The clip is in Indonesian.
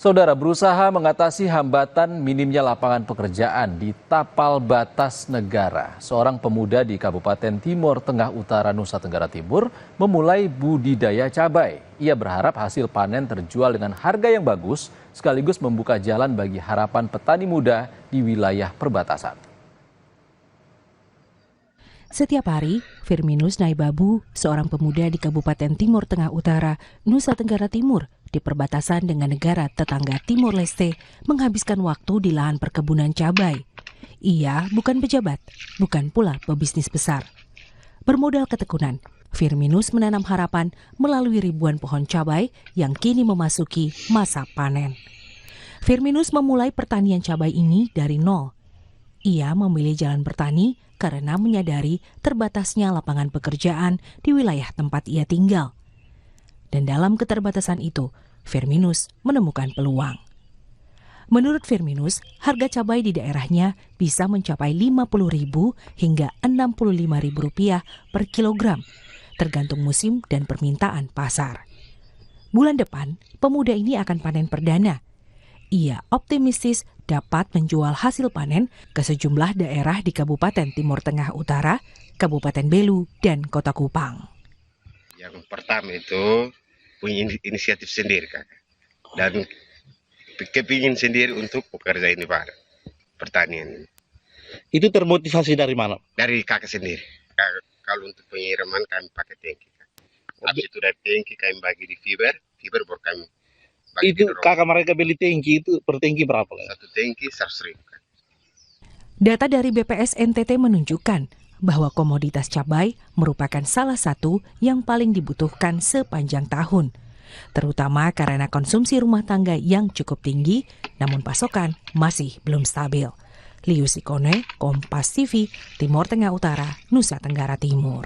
Saudara berusaha mengatasi hambatan minimnya lapangan pekerjaan di tapal batas negara. Seorang pemuda di Kabupaten Timor Tengah Utara Nusa Tenggara Timur memulai budidaya cabai. Ia berharap hasil panen terjual dengan harga yang bagus sekaligus membuka jalan bagi harapan petani muda di wilayah perbatasan. Setiap hari, Firminus Naibabu, seorang pemuda di Kabupaten Timor Tengah Utara, Nusa Tenggara Timur, di perbatasan dengan negara tetangga Timor Leste, menghabiskan waktu di lahan perkebunan cabai. Ia bukan pejabat, bukan pula pebisnis besar. Bermodal ketekunan, Firminus menanam harapan melalui ribuan pohon cabai yang kini memasuki masa panen. Firminus memulai pertanian cabai ini dari nol. Ia memilih jalan bertani karena menyadari terbatasnya lapangan pekerjaan di wilayah tempat ia tinggal. Dan dalam keterbatasan itu, Firminus menemukan peluang. Menurut Firminus, harga cabai di daerahnya bisa mencapai Rp50.000 hingga Rp65.000 per kilogram, tergantung musim dan permintaan pasar. Bulan depan, pemuda ini akan panen perdana. Ia optimistis dapat menjual hasil panen ke sejumlah daerah di Kabupaten Timor Tengah Utara, Kabupaten Belu, dan Kota Kupang. Yang pertama itu punya inisiatif sendiri, Kak. Dan kepingin sendiri untuk pekerja ini, Pak. Pertanian. Itu termotivasi dari mana? Dari kakak sendiri. Kalau untuk pengiriman kami pakai tangki, Kak. Habis itu dari tangki kami bagi di fiber baru kami bagi. Itu kakak mereka beli tangki itu per tangki berapa? Satu tangki 100.000. Data dari BPS NTT menunjukkan bahwa komoditas cabai merupakan salah satu yang paling dibutuhkan sepanjang tahun, terutama karena konsumsi rumah tangga yang cukup tinggi, namun pasokan masih belum stabil. Liu Sikone, Kompas TV, Timor Tengah Utara, Nusa Tenggara Timur.